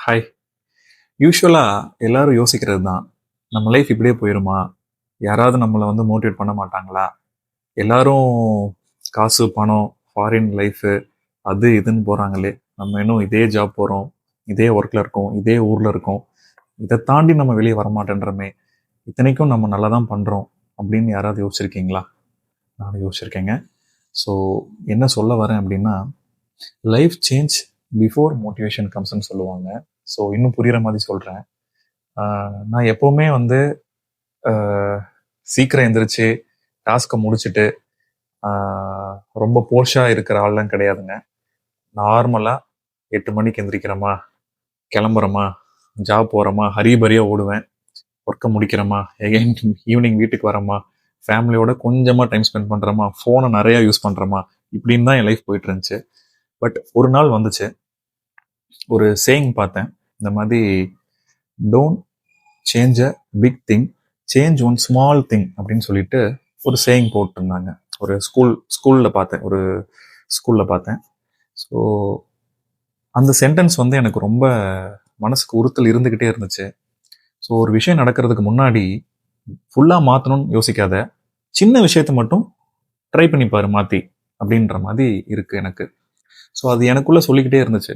Hi. யூஷுவலாக எல்லாரும் யோசிக்கிறது தான், நம்ம லைஃப் இப்படியே போயிருமா? யாராவது நம்மளை வந்து மோட்டிவேட் பண்ண மாட்டாங்களா? எல்லாரும் காசு பணம் ஃபாரின் லைஃபு அது இதுன்னு போகிறாங்களே, நம்ம இன்னும் இதே ஜாப் போகிறோம், இதே ஒர்க்கில் இருக்கோம், இதே ஊரில் இருக்கோம், இதை தாண்டி நம்ம வெளியே வரமாட்டேன்றமே, இத்தனைக்கும் நம்ம நல்லா தான் பண்ணுறோம் அப்படின்னு யாராவது யோசிச்சிருக்கீங்களா? நானும் யோசிச்சிருக்கேங்க. ஸோ என்ன சொல்ல வரேன் அப்படின்னா, லைஃப் சேஞ்ச் பிஃபோர் மோட்டிவேஷன் கம்ஸ்ன்னு சொல்லுவாங்க. ஸோ இன்னும் புரிகிற மாதிரி சொல்கிறேன். நான் எப்போவுமே வந்து சீக்கிரம் எந்திரிச்சு டாஸ்க்கை முடிச்சுட்டு ரொம்ப போர்ஷாக இருக்கிற ஆள்லாம் கிடையாதுங்க. நார்மலாக 8 மணிக்கு எந்திரிக்கிறோமா, கிளம்புறோமா, ஜாப் போகிறோமா, ஹரிபரியாக ஓடுவேன், ஒர்க்கை முடிக்கிறோமா, எகைன் ஈவினிங் வீட்டுக்கு வரோமா, ஃபேமிலியோட கொஞ்சமாக டைம் ஸ்பெண்ட் பண்ணுறோமா, ஃபோனை நிறையா யூஸ் பண்ணுறோமா, இப்படின்னு தான் என் லைஃப் போயிட்டு இருந்துச்சு. பட் ஒரு நாள் வந்துச்சு, ஒரு சேயிங் பார்த்தேன். இந்த மாதிரி don't change a big thing, change one small thing அப்படின்னு சொல்லிட்டு ஒரு சேயிங் போட்டிருந்தாங்க. ஒரு ஸ்கூலில் பார்த்தேன். ஸோ அந்த சென்டென்ஸ் வந்து எனக்கு ரொம்ப மனசுக்கு உறுத்தல் இருந்துக்கிட்டே இருந்துச்சு. ஸோ ஒரு விஷயம் நடக்கிறதுக்கு முன்னாடி ஃபுல்லாக மாற்றணும்னு யோசிக்காத, சின்ன விஷயத்தை மட்டும் ட்ரை பண்ணிப்பாரு மாற்றி அப்படின்ற மாதிரி இருக்குது எனக்கு. ஸோ அது எனக்குள்ளே சொல்லிக்கிட்டே இருந்துச்சு.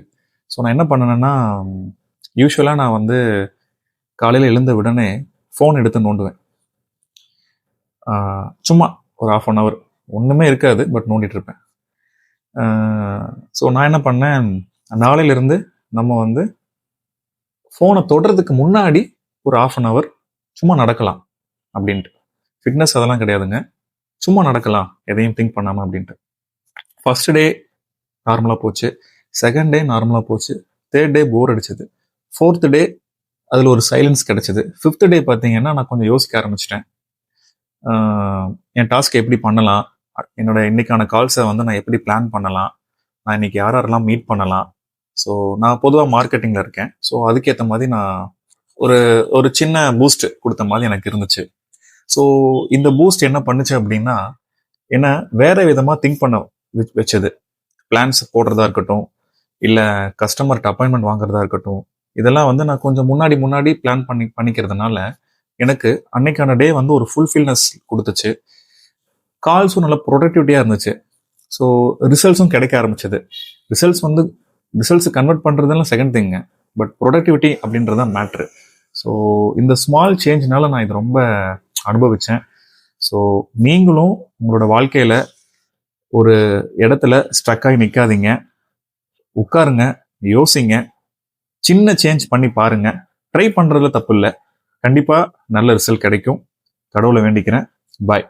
ஸோ நான் என்ன பண்ணேன்னா, யூஸ்வலாக நான் வந்து காலையில் எழுந்த உடனே ஃபோன் எடுத்து நோண்டுவேன். சும்மா ஒரு 1/2 hour ஒன்றுமே இருக்காது, பட் நோண்டிட்டு இருப்பேன். ஸோ நான் என்ன பண்ணேன், நாளையிலிருந்து நம்ம வந்து ஃபோனை தொடுறதுக்கு முன்னாடி ஒரு 1/2 hour சும்மா நடக்கலாம் அப்படின்ட்டு. ஃபிட்னஸ் அதெல்லாம் கிடையாதுங்க, சும்மா நடக்கலாம் எதையும் திங்க் பண்ணாமல் அப்படின்ட்டு. ஃபர்ஸ்ட் டே நார்மலாக போச்சு, செகண்ட் டே நார்மலாக போச்சு, தேர்ட் டே போர் அடிச்சது, ஃபோர்த் டே அதில் ஒரு சைலன்ஸ் கிடைச்சிது, ஃபிஃப்த் டே பார்த்தீங்கன்னா நான் கொஞ்சம் யோசிக்க ஆரம்பிச்சிட்டேன். என் டாஸ்க் எப்படி பண்ணலாம், என்னோட இன்னைக்கான கால்ஸை வந்து நான் எப்படி பிளான் பண்ணலாம், நான் இன்னைக்கு யாரெல்லாம் மீட் பண்ணலாம். ஸோ நான் பொதுவாக மார்க்கெட்டிங்கில் இருக்கேன். ஸோ அதுக்கேற்ற மாதிரி நான் ஒரு சின்ன பூஸ்ட் கொடுத்த மாதிரி எனக்கு இருந்துச்சு. ஸோ இந்த பூஸ்ட் என்ன பண்ணுச்சு அப்படின்னா, என்ன வேற விதமாக திங்க் பண்ண வச்சது. பிளான்ஸ் போடுறதா இருக்கட்டும், இல்லை கஸ்டமர்கிட்ட அப்பாயின்மெண்ட் வாங்குறதா இருக்கட்டும், இதெல்லாம் வந்து நான் கொஞ்சம் முன்னாடி பிளான் பண்ணிக்கிறதுனால எனக்கு அன்னைக்கான டே வந்து ஒரு ஃபுல்ஃபில்னஸ் கொடுத்துச்சு. கால்ஸும் நல்ல ப்ரொடக்டிவிட்டியாக இருந்துச்சு. ஸோ ரிசல்ட்ஸும் கிடைக்க ஆரம்பிச்சது. ரிசல்ட்ஸ் கன்வெர்ட் பண்ணுறதுலாம் செகண்ட் திங்க, பட் ப்ரொடக்டிவிட்டி அப்படின்றத மேட்ரு. ஸோ இந்த ஸ்மால் சேஞ்ச்னால நான் இது ரொம்ப அனுபவித்தேன். ஸோ நீங்களும் உங்களோட வாழ்க்கையில் ஒரு இடத்துல ஸ்ட்ரக் ஆகி நிற்காதீங்க, உட்காருங்க, யோசிங்க, சின்ன சேஞ்ச் பண்ணி பாருங்க. ட்ரை பண்ணுறதுல தப்பு இல்லை, கண்டிப்பாக நல்ல ரிசல்ட் கிடைக்கும். கடவுளை வேண்டிக்கிறேன். பாய்.